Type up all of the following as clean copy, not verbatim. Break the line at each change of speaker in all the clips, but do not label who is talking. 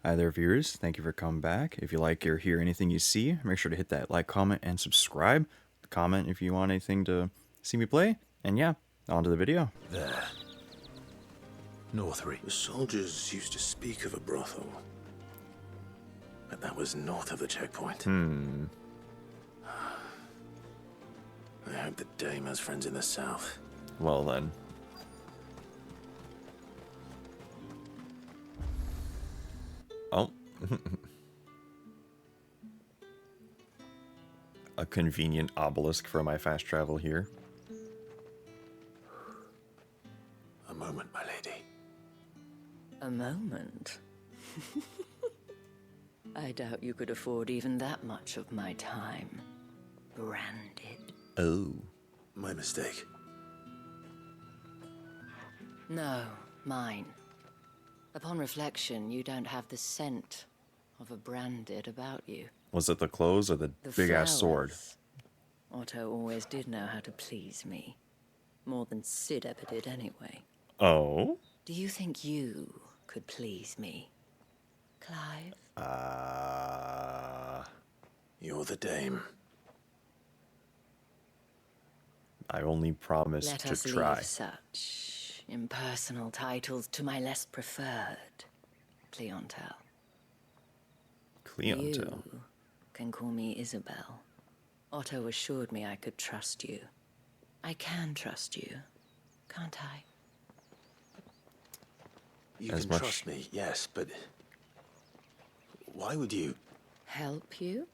Hi there, viewers. Thank you for coming back. If you like or hear anything you see, make sure to hit that like, comment, and subscribe. Comment if you want anything to see me play. And yeah, on to the video.
There. Northry.
The soldiers used to speak of a brothel, but that was north of the checkpoint. I hope the dame has friends in the south.
Well then. Oh. A convenient obelisk for my fast travel here.
A moment, my lady.
A moment? I doubt you could afford even that much of my time. Branded.
Oh.
My mistake.
No, mine. Upon reflection, you don't have the scent of a branded about you.
Was it the clothes or the big-ass sword?
Flowers. Otto always did know how to please me. More than Sid ever did anyway.
Oh?
Do you think you could please me, Clive?
You're the dame.
I only promised
Let
to
us
try.
leave such impersonal titles to my less preferred clientele.
Clientele.
You can call me Isabel. Otto assured me I could trust you. I can trust you, can't I?
You
As
can
much-
trust me, yes, but why would you?
Help you?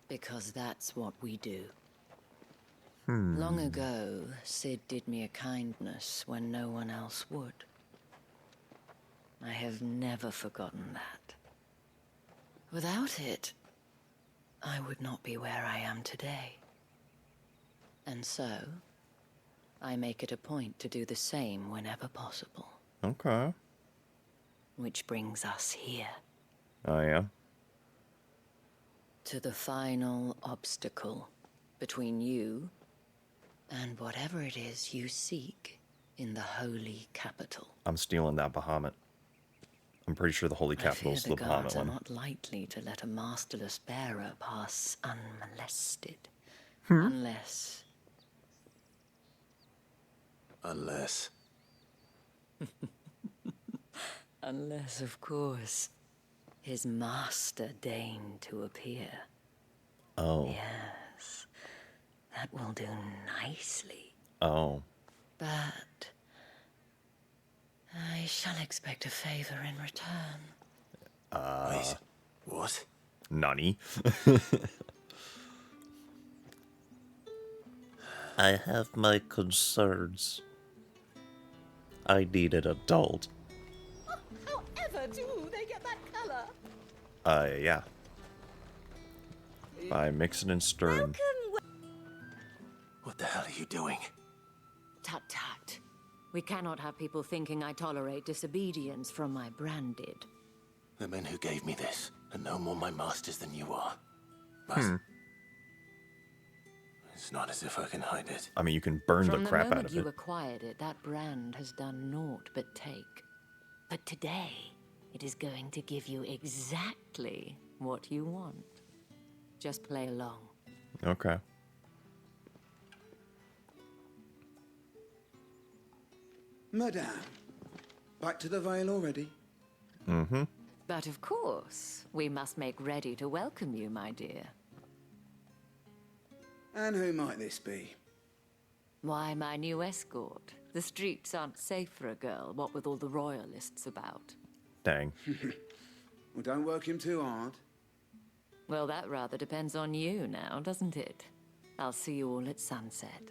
Because that's what we do. Long ago, Sid did me a kindness when no one else would. I have never forgotten that. Without it, I would not be where I am today. And so, I make it a point to do the same whenever possible.
Okay.
Which brings us here,
Oh, yeah?
to the final obstacle between you and whatever it is you seek in the holy capital.
I'm stealing that Bahamut. I'm pretty sure the Holy
I
Capital
fear
is
the
the Bahamut
guards are
one.
not likely to let a masterless bearer pass unmolested. Unless... Unless, of course, his master deigned to appear.
Oh.
Yes, that will do nicely.
Oh.
But I shall expect a favor in return.
Wait, what?
Nani? I have my concerns. I need an adult.
However do they get that colour?
Yeah. By Mixon and Stern.
What the hell are you doing?
Tut tut. We cannot have people thinking I tolerate disobedience from my branded.
The men who gave me this are no more my masters than you are. But it's not as if I can hide it.
I mean, you can burn
From
the
the
crap out
moment
of
you
it.
acquired it, that brand has done naught but take. But today, it is going to give you exactly what you want. Just play along.
Okay.
Madame, back to the Vale already?
Mm-hmm.
But of course, we must make ready to welcome you, my dear.
And who might this be?
Why, my new escort. The streets aren't safe for a girl, what with all the royalists about.
Dang.
Well, don't work him too hard.
Well, that rather depends on you now, doesn't it? I'll see you all at sunset.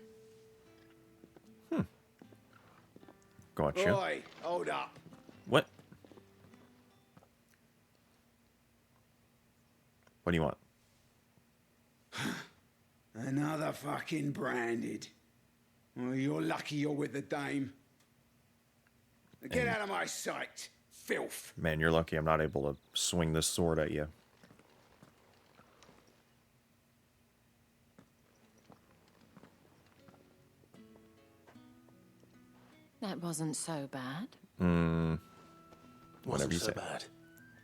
Gotcha.
Oi, hold up.
What? What do you want?
Another fucking branded. Well, you're lucky you're with the dame. Get out of my sight, filth.
Man, you're lucky I'm not able to swing this sword at you.
That wasn't so bad.
Wasn't
Whatever you
so
say.
bad.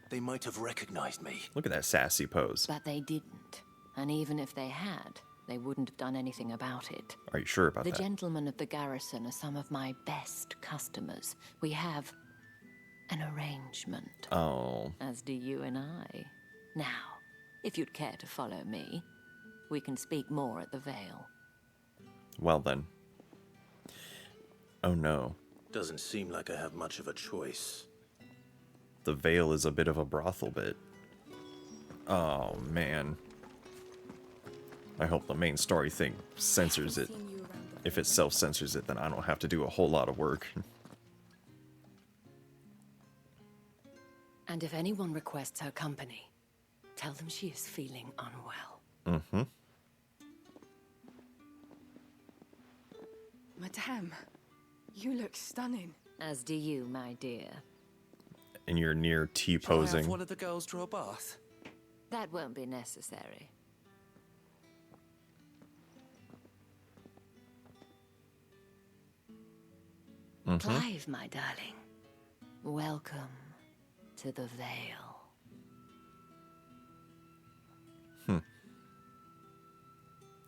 They might have recognized me.
Look at that sassy pose.
But they didn't. And even if they had, they wouldn't have done anything about it.
Are you sure about
The
that?
gentlemen of the garrison are some of my best customers. We have an arrangement.
Oh.
As do you and I. Now, if you'd care to follow me, we can speak more at the Vale.
Well then. Oh no.
Doesn't seem like I have much of a choice.
The Vale is a bit of a brothel bit. Oh man. I hope the main story thing censors it. If it self-censors it, then I don't have to do a whole lot of work.
And if anyone requests her company, tell them she is feeling unwell.
Mm-hmm.
Madame, you look stunning.
As do you, my dear.
And you're near
Shall I have
T-posing.
one of the girls draw a bath?
That won't be necessary. Clive, my darling. Welcome to the Vale.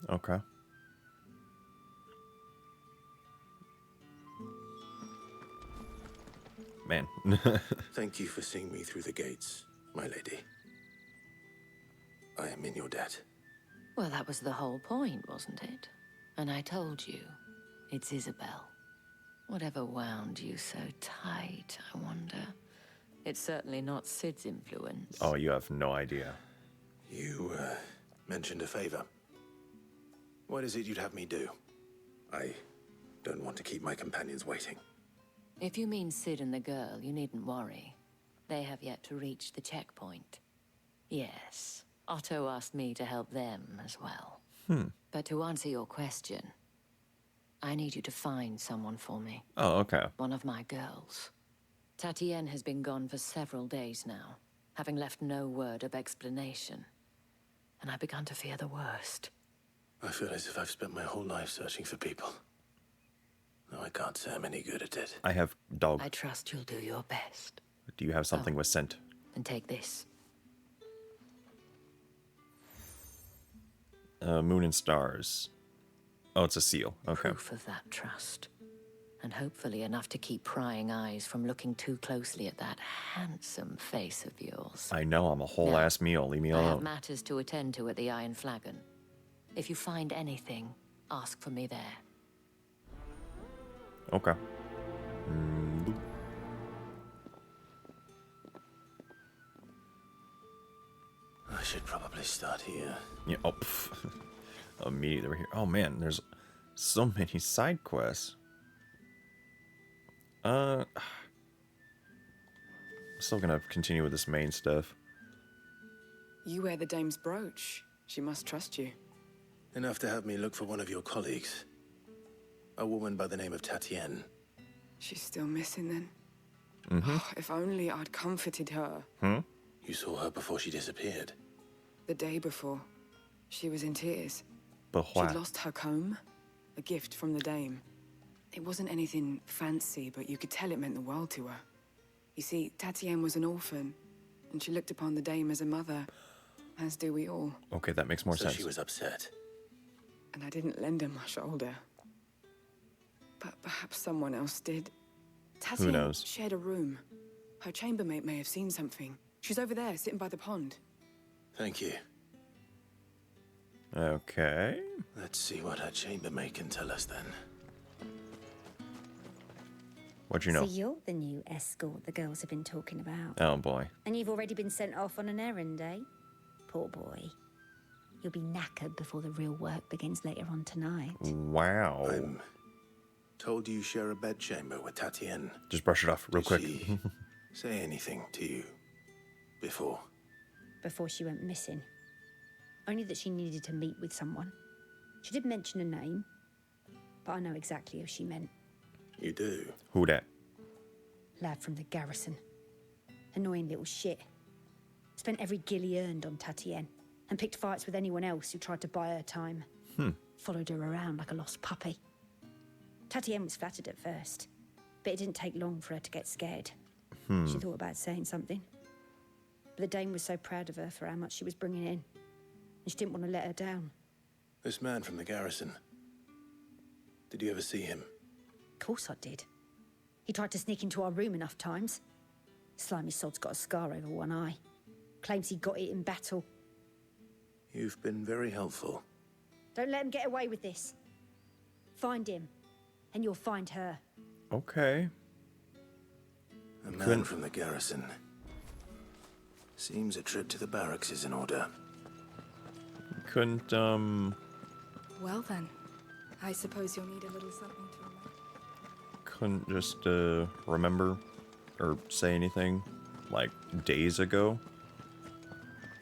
Okay. Man.
Thank you for seeing me through the gates, my lady. I am in your debt.
Well, that was the whole point, wasn't it? And I told you, it's Isabel. Whatever wound you so tight, I wonder. It's certainly not Sid's influence.
Oh, you have no idea.
You, mentioned a favor. What is it you'd have me do? I don't want to keep my companions waiting.
If you mean Sid and the girl, you needn't worry. They have yet to reach the checkpoint. Yes, Otto asked me to help them as well. But to answer your question, I need you to find someone for me.
Oh, okay.
One of my girls. Tatienne has been gone for several days now, having left no word of explanation. And I've begun to fear the worst.
I feel as if I've spent my whole life searching for people. Though I can't say I'm any good at it.
I have dog.
I trust you'll do your best.
Do you have something with scent?
And take this.
Moon and stars. Oh, it's a seal. Okay.
Proof of that trust. And hopefully enough to keep prying eyes from looking too closely at that handsome face of yours.
I know I'm a whole
Now,
ass meal. Leave me
I have
alone.
matters to attend to at the Iron Flagon. If you find anything, ask for me there.
Okay.
I should probably start here.
Yeah. Oh, pff. Immediately we're here. Oh man, there's so many side quests. I'm still gonna continue with this main stuff.
You wear the dame's brooch. She must trust you.
Enough to have me look for one of your colleagues. A woman by the name of Tatienne.
She's still missing then. Oh, if only I'd comforted her.
You saw her before she disappeared.
The day before, she was in tears.
But
She'd
why?
lost her comb, a gift from the dame. It wasn't anything fancy, but you could tell it meant the world to her. You see, Tatienne was an orphan, and she looked upon the dame as a mother, as do we all.
Okay, that makes more
So
sense.
she was upset.
And I didn't lend her my shoulder. But perhaps someone else did. Tatienne
knows?
shared a room. Her chambermaid may have seen something. She's over there, sitting by the pond.
Thank you.
Okay.
Let's see what her chambermaid can tell us then.
What'd you know?
So you're the new escort the girls have been talking about.
Oh boy.
And you've already been sent off on an errand, eh? Poor boy. You'll be knackered before the real work begins later on tonight.
Wow.
I'm told you share a bedchamber with Tatienne.
Just brush it off real
Did
quick.
she say anything to you before?
Before she went missing. Only that she needed to meet with someone. She did mention a name, but I know exactly who she meant.
You do?
Who that?
Lad from the garrison. Annoying little shit. Spent every guil he earned on Tatienne, and picked fights with anyone else who tried to buy her time. Followed her around like a lost puppy. Tatienne was flattered at first, but it didn't take long for her to get scared. She thought about saying something. But the Dame was so proud of her for how much she was bringing in. And she didn't want to let her down.
This man from the garrison. Did you ever see him?
Of course I did. He tried to sneak into our room enough times. Slimy sod's got a scar over one eye. Claims he got it in battle.
You've been very helpful.
Don't let him get away with this. Find him, and you'll find her.
Okay.
A man from the garrison. Seems a trip to the barracks is in order.
Couldn't,
Well then, I suppose you'll need a little something to remember.
couldn't just, remember or say anything, like, days ago?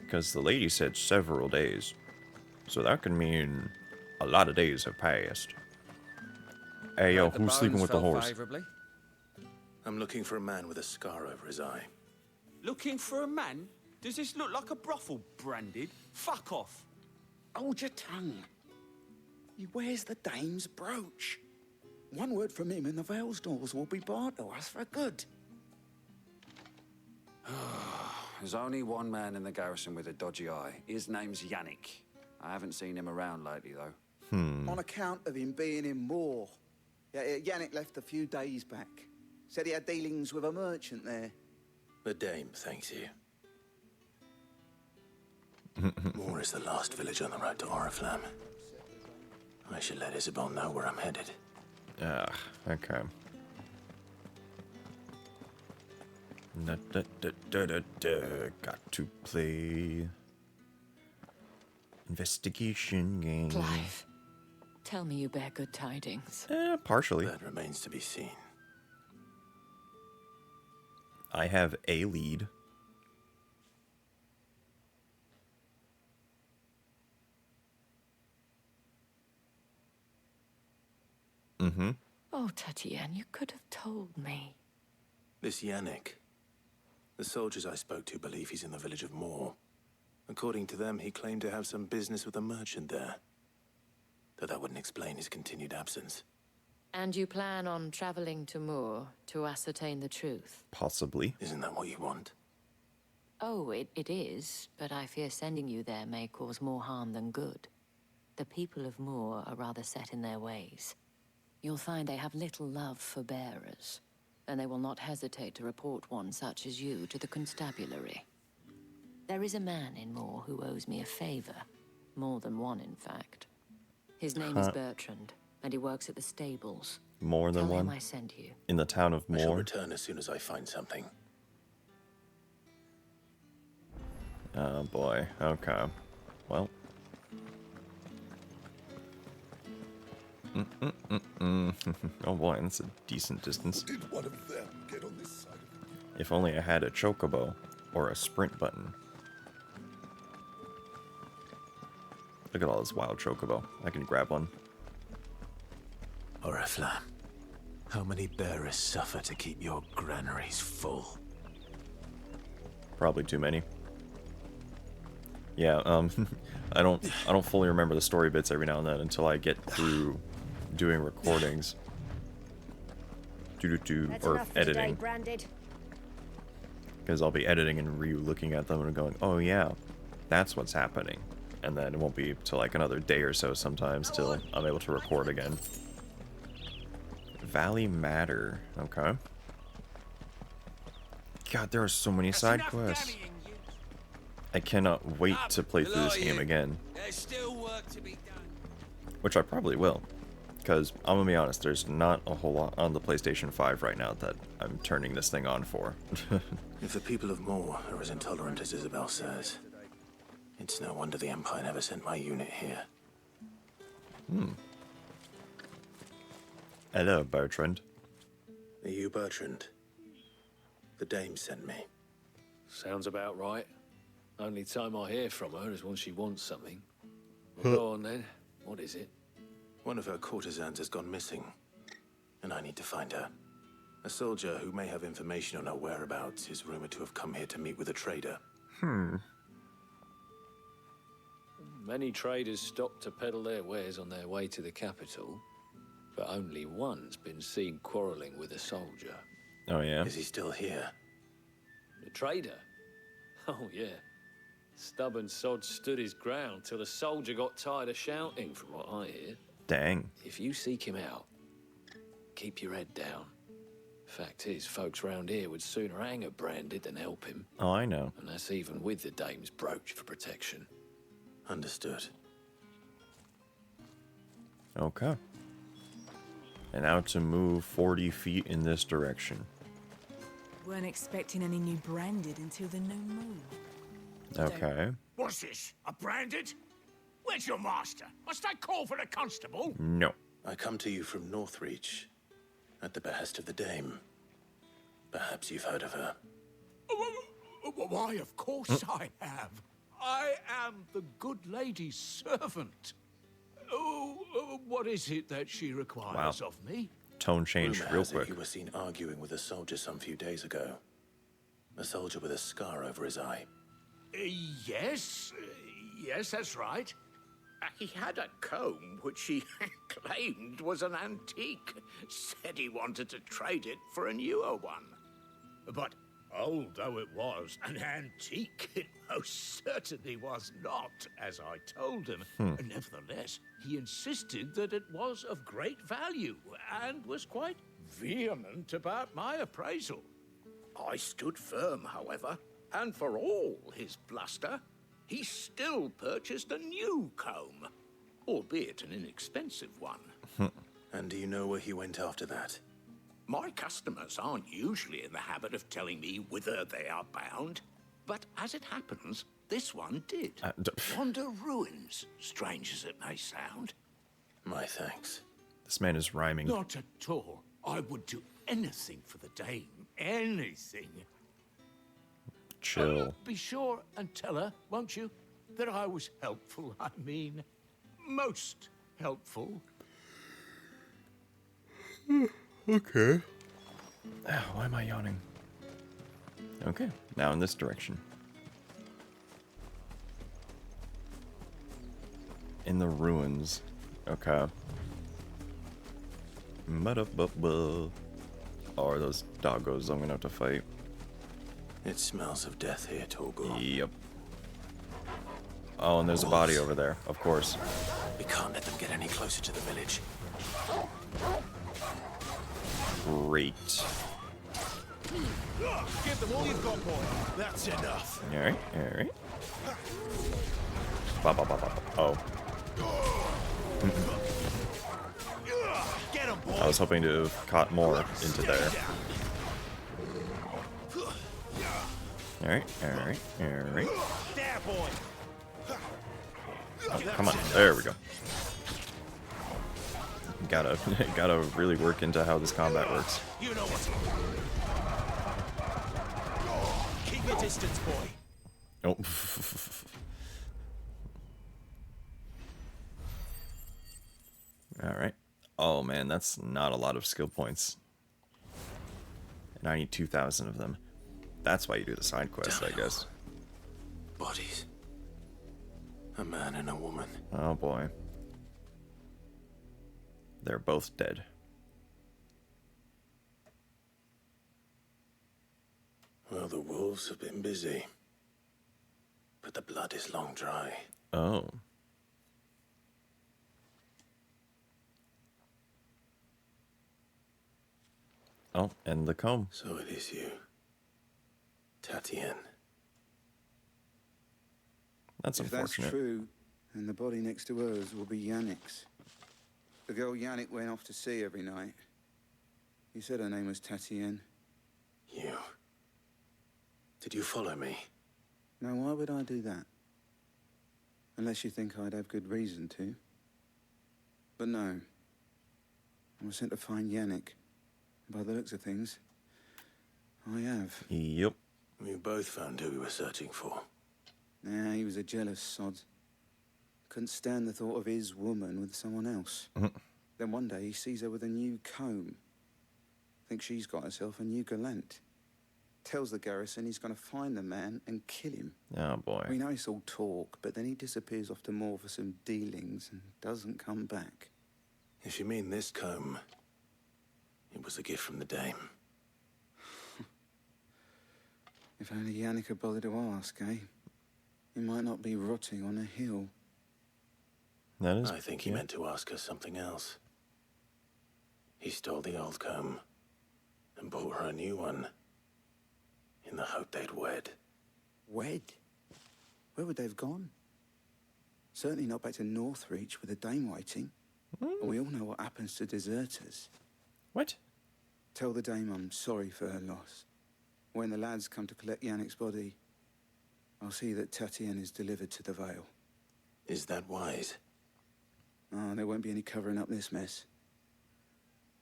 Because the lady said several days. So that could mean a lot of days have passed. Hey, yo, who's sleeping with the horse?
I'm looking for a man with a scar over his eye.
Looking for a man? Does this look like a brothel, Branded? Fuck off.
Hold your tongue. He wears the Dame's brooch. One word from him and the Vale's doors will be barred to us for good.
There's only one man in the garrison with a dodgy eye. His name's Yannick. I haven't seen him around lately, though.
On account of him being in Moor. Yeah, Yannick left a few days back. Said he had dealings with a merchant there.
The Dame thanks you. Moor is the last village on the road to Oriflamme. I should let Isabel know where I'm headed.
Ah, okay. Got to play investigation game.
Clive, tell me you bear good tidings.
Partially.
That remains to be seen.
I have a lead. Mm-hmm.
Oh, Tatienne, you could have told me.
This Yannick. The soldiers I spoke to believe he's in the village of Moor. According to them, he claimed to have some business with a merchant there. Though that wouldn't explain his continued absence.
And you plan on traveling to Moor to ascertain the truth?
Possibly.
Isn't that what you want?
Oh, it is, but I fear sending you there may cause more harm than good. The people of Moor are rather set in their ways. You'll find they have little love for bearers, and they will not hesitate to report one such as you to the constabulary. There is a man in Moor who owes me a favor. More than one, in fact. His name is Bertrand, and he works at the stables.
More than
Tell
one?
him I sent you.
In the town of
I shall
Moor?
return as soon as I find something.
Oh boy, okay. Well. Oh boy, that's a decent distance.
Did one of them get on this side of
If only I had a chocobo or a sprint button. Look at all this wild chocobo. I can grab one.
Oriflamme, how many bearers suffer to keep your granaries full?
Probably too many. Yeah, I don't fully remember the story bits every now and then until I get through doing recordings.
That's
Or
enough for today,
editing.
Branded.
Because I'll be editing and re-looking at them and going, oh yeah, that's what's happening. And then it won't be till like another day or so sometimes till I'm able to record again. Valley Matter, okay. God, there are so many side quests. I cannot wait to play through this game again.
There's still work to be done.
Which I probably will. Because, I'm gonna be honest, there's not a whole lot on the PlayStation 5 right now that I'm turning this thing on for.
If the people of Moor are as intolerant as Isabel says, it's no wonder the Empire never sent my unit here.
Hello, Bertrand.
Are you Bertrand? The Dame sent me.
Sounds about right. Only time I hear from her is when she wants something. Well, go on then. What is it?
One of her courtesans has gone missing, and I need to find her. A soldier who may have information on her whereabouts is rumored to have come here to meet with a trader.
Many traders stop to peddle their wares on their way to the capital, but only one's been seen quarreling with a soldier.
Oh yeah?
Is he still here?
trader? Oh, yeah. Stubborn sod stood his ground till the soldier got tired of shouting, from what I hear.
Dang.
If you seek him out, keep your head down. Fact is, folks round here would sooner hang a Branded than help him.
Oh, I know.
And that's even with the dame's brooch for protection.
Understood.
Okay. And now to move 40 feet in this direction.
Weren't expecting any new Branded until the new moon.
Okay.
What's this? A Branded? Where's your master? Must I call for the constable?
No.
I come to you from Northreach, at the behest of the Dame. Perhaps you've heard of her.
Why, of course I have. I am the good lady's servant. What is it that she requires of me?
Tone changed
Rumor
real
has it
quick.
you were seen arguing with a soldier some few days ago. A soldier with a scar over his eye.
Yes, that's right. He had a comb which he claimed was an antique. Said he wanted to trade it for a newer one. But old though it was, an antique it most certainly was not, as I told him. Nevertheless, he insisted that it was of great value and was quite vehement about my appraisal. I stood firm, however, and for all his bluster, he still purchased a new comb, albeit an inexpensive one.
And do you know where he went after that?
My customers aren't usually in the habit of telling me whither they are bound, but as it happens, this one did. Wander ruins, strange as it may sound.
My thanks.
This man is rhyming.
Not at all. I would do anything for the Dame. Anything.
Chill.
Be sure and tell her, won't you, that I was helpful. I mean, most helpful.
Okay. Why am I yawning? Okay, now in this direction. In the ruins. Okay. Oh, are those doggos I'm gonna have to fight?
It smells of death here, Torgor.
Yep. Oh, and there's a body over there, of course.
We can't let them get any closer to the village.
Great.
Give them all you've got, boy. That's enough.
Alright, alright. Bop, bop, bop, bop. Oh.
Get him, boy.
I was hoping to have caught more into there. Alright, alright, alright.
There, boy.
Oh, come on, there we go. Gotta really work into how this combat works.
You know what? Keep your distance, boy.
Oh. Alright. Oh man, that's not a lot of skill points. And I need 2,000 of them. That's why you do the side quest, I guess.
Bodies. A man and a woman.
Oh boy. They're both dead.
Well, the wolves have been busy. But the blood is long dry.
Oh. Oh, and the comb.
So it is you. Tatien.
That's
if
unfortunate.
That's true, then the body next to hers will be Yannick's. The girl Yannick went off to sea every night. You said her name was Tatien.
You. Did you follow me?
Now, why would I do that? Unless you think I'd have good reason to. But no. I was sent to find Yannick. By the looks of things, I have.
Yep.
We both found who we were searching for.
Nah, he was a jealous sod. Couldn't stand the thought of his woman with someone else. Then one day he sees her with a new comb. Thinks she's got herself a new gallant. Tells the garrison he's going to find the man and kill him.
Oh boy.
We know it's all talk, but then he disappears off to Moor for some dealings and doesn't come back.
If you mean this comb, it was a gift from the Dame.
If only Yannick had bothered to ask, eh? He might not be rotting on a hill.
That is.
I think he meant to ask her something else. He stole the old comb and bought her a new one in the hope they'd wed.
Wed? Where would they have gone? Certainly not back to Northreach with a dame waiting. We all know what happens to deserters.
What?
Tell the dame I'm sorry for her loss. When the lads come to collect Yannick's body, I'll see that Tatienne is delivered to the Vale.
Is that wise?
Oh, there won't be any covering up this mess.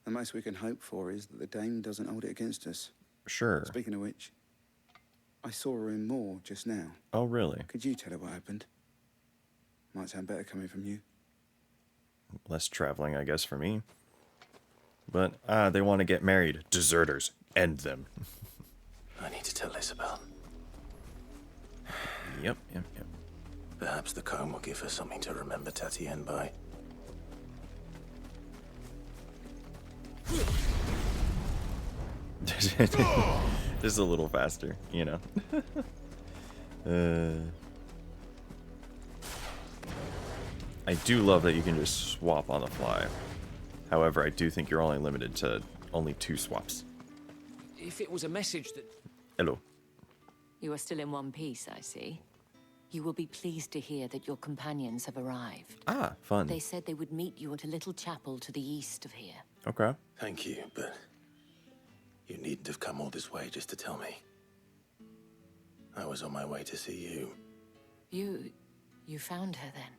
The most we can hope for is that the dame doesn't hold it against us.
Sure.
Speaking of which, I saw her in Moor just now.
Oh, really?
Could you tell her what happened? Might sound better coming from you.
Less traveling, I guess, for me. But, they want to get married. Deserters. End them.
I need to tell Isabel.
Yep.
Perhaps the comb will give her something to remember Tatienne by.
Just a little faster, you know. I do love that you can just swap on the fly. However, I do think you're only limited to only 2 swaps.
If it was a message that...
Hello.
You are still in one piece, I see. You will be pleased to hear that your companions have arrived.
Ah, fun.
They said they would meet you at a little chapel to the east of here.
Okay.
Thank you, but you needn't have come all this way just to tell me. I was on my way to see you.
You found her then?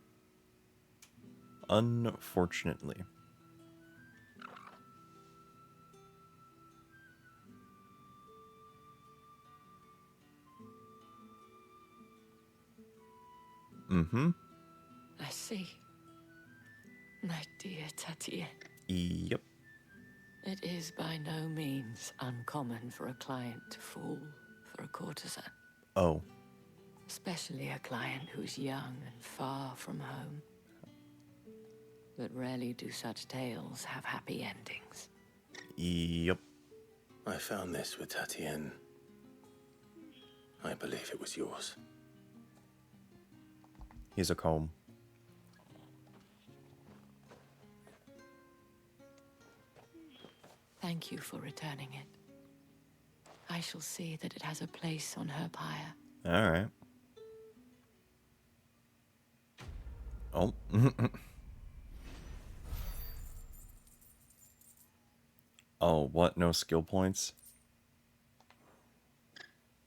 Unfortunately. Mm-hmm.
I see. My dear Tatienne.
Yep.
It is by no means uncommon for a client to fall for a courtesan.
Oh.
Especially a client who's young and far from home. But rarely do such tales have happy endings.
Yep.
I found this with Tatienne. I believe it was yours.
Here's a comb.
Thank you for returning it. I shall see that it has a place on her pyre.
All right. Oh. Oh, what? No skill points?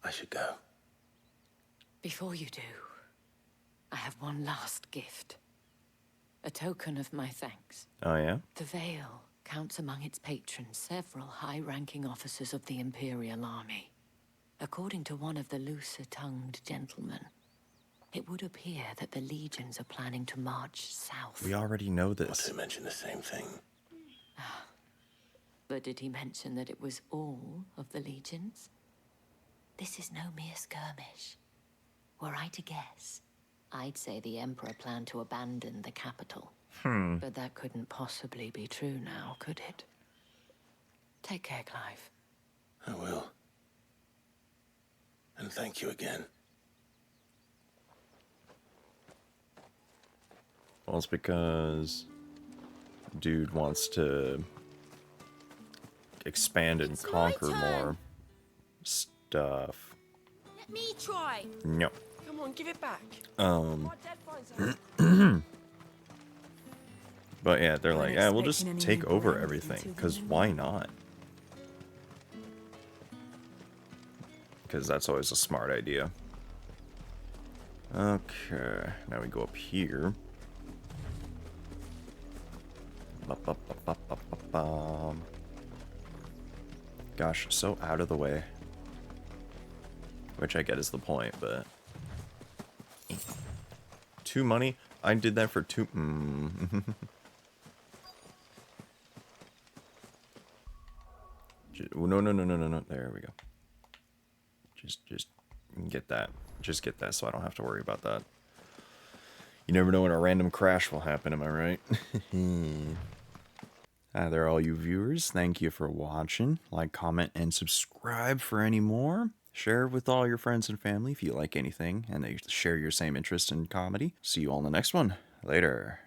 I should go.
Before you do, I have one last gift. A token of my thanks.
Oh, yeah?
The Vale counts among its patrons several high-ranking officers of the Imperial Army. According to one of the looser-tongued gentlemen, it would appear that the legions are planning to march south.
We already know this.
Not to mention the same thing.
But did he mention that it was all of the legions? This is no mere skirmish. Were I to guess, I'd say the Emperor planned to abandon the capital. But that couldn't possibly be true now, could it? Take care, Clive.
I will. And thank you again.
Well, it's because dude wants to expand and conquer more stuff.
Let me try.
No.
Come on, give it back.
But yeah, they're like, yeah, we'll just take over everything, because why not? Because that's always a smart idea. Okay, now we go up here. Gosh, so out of the way. Which I get is the point, but... 2 money? I did that for 2... No. There we go. Just get that. Just get that so I don't have to worry about that. You never know when a random crash will happen, am I right? Hi there, all you viewers. Thank you for watching. Like, comment, and subscribe for any more. Share with all your friends and family if you like anything and they share your same interest in comedy. See you all in the next one. Later.